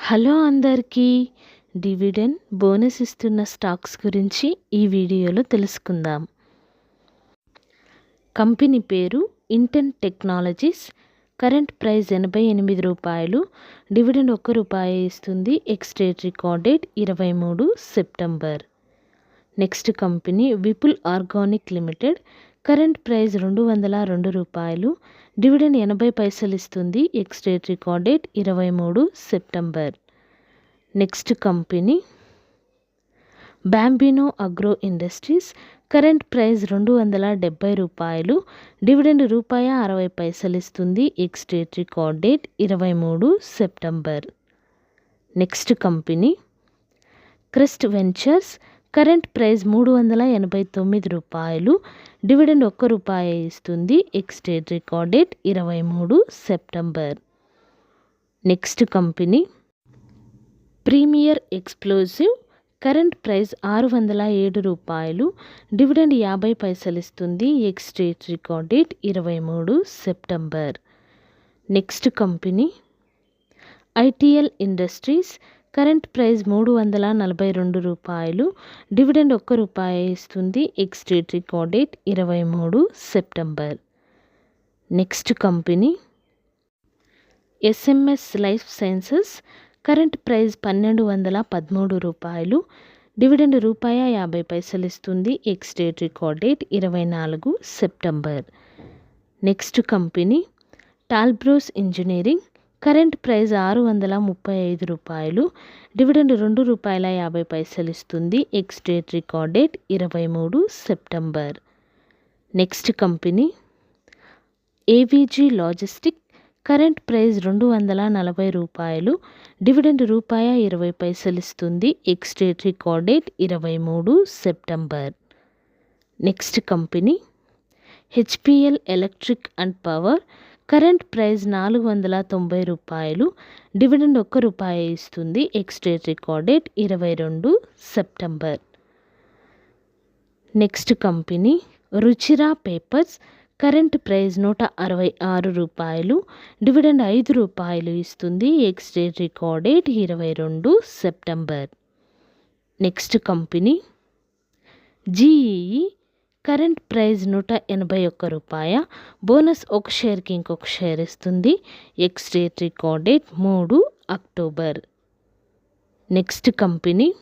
Hello అందరికీ. Dividend bonus ఇస్తున్న stocks గురించి ఈ వీడియోలో తెలుసుకుందాం. కంపెనీ పేరు ఇంటెన్ టెక్నాలజీస్. కరెంట్ ప్రైస్ రూ. 88. డివిడెండ్ ₹1 ఇస్తుంది. Ex date record date 23 September. Next company Vipul organic limited. Current price ₹202. Dividend 80 పైసలు ఇస్తుంది. Ex date record date 23 September. Next company Bambino agro industries. Current price ₹270. Dividend ₹60 ఇస్తుంది. Ex date record date 23 September. Next company crest ventures. Current price ₹389. Dividend ₹1 ఇస్తుంది. Ex date record date 23 September. Next company premier explosive. Current price ₹607. Dividend 50 పైసలు ఇస్తుంది. Ex date record date 23 September. Next company ITL industries. Current price ₹342. Dividend ₹1 ఇస్తుంది. Ex date record date 23 September. Next company SMS life sciences. Current price ₹1,213. Dividend ₹50 ఇస్తుంది. Ex date record date 24 September. Next company Talbros engineering. Current price ₹635. Dividend ₹2.50 ఇస్తుంది. Ex date record date 23 September. Next company AVG logistic. Current price ₹240. Dividend ₹20 ఇస్తుంది. Ex date record date 23 September. Next company HPL electric and power. Current price ₹490. Dividend ₹1 ఇస్తుంది. Ex date record date 22 September. Next company Ruchira papers. Current price ₹166. Dividend ₹5 ఇస్తుంది. Ex date record date 22 September. Next company GEE. Current price ₹181. Bonus ఒక షేర్కి ఇంకొక share ఇస్తుంది. Ex date record date 3 October. Next company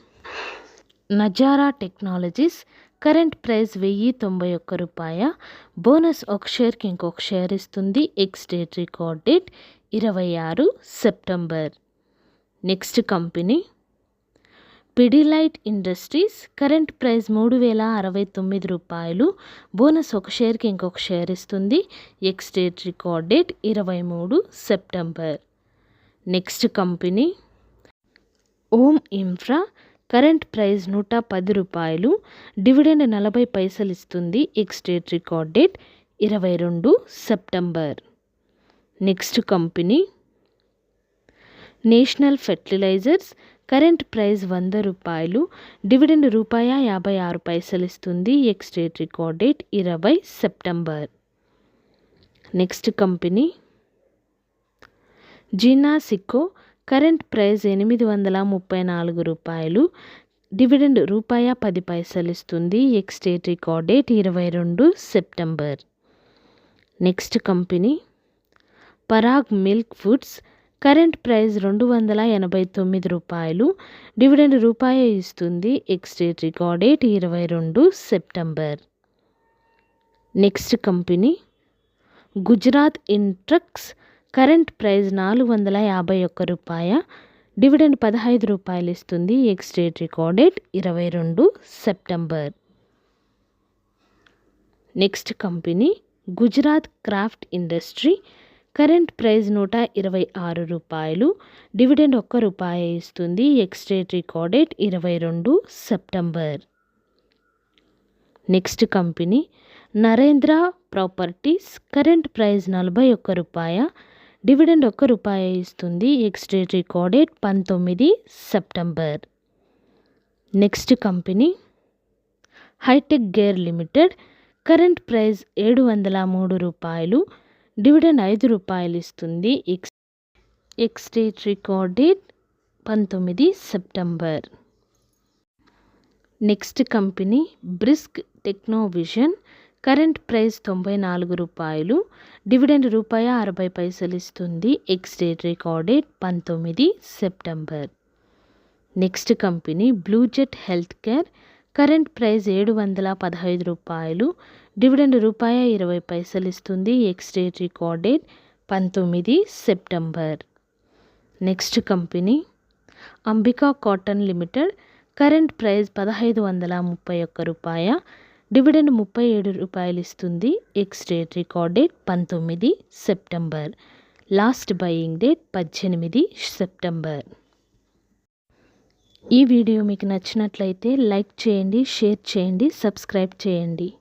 Nazara technologies. Current price ₹1091. Bonus ఒక షేర్కి ఇంకొక share ఇస్తుంది. Ex date record date 26 September. Next company Pidilite industries. Current price ₹3069. Bonus ఒక షేర్కి ఇంకొక షేర్ ఇస్తుంది. Ex date record date 23 September. Next company Om infra. Current price ₹110. Dividend 40 పైసలు ఇస్తుంది. Ex date record date 22 September. Next company national fertilizers. Current price ₹100. Dividend ₹56 ఇస్తుంది. Ex date record date 20 September. Next company జినాసికో. Current price ₹834. Dividend ₹10 ఇస్తుంది. Ex date record date 22 September. Next company Parag milk foods. Current price ₹289. Dividend ₹1 ఇస్తుంది. Ex date record date 22 September. Next company Gujarat Intrux. Current price ₹451. Dividend ₹15 ఇస్తుంది. Ex date record date 22 September. Next company Gujarat craft industry. Current price ₹126. Dividend ₹1 ఇస్తుంది. Ex date record date 22 September. Next company Narendra properties. Current price ₹41. Dividend ₹1 ఇస్తుంది. Ex date record date 19 September. Next company hi tech gear limited. Current price ₹703. Dividend ₹5 ఇస్తుంది. Ex date record date 19 September. Next company brisk technovision. Current price ₹94, dividend ₹60 ఇస్తుంది. Ex date record date 19 September. Next company blue jet health care. Current price ₹715, dividend ₹20 ఇస్తుంది. Ex date record date 19 September. Next company Ambika cotton limited. Current price ₹1531, dividend ₹37 ఇస్తుంది. Ex date record date 19 September. Last buying date 18 September. ఈ video మీకు నచ్చినట్లయితే like చేయండి, share చేయండి, subscribe చేయండి.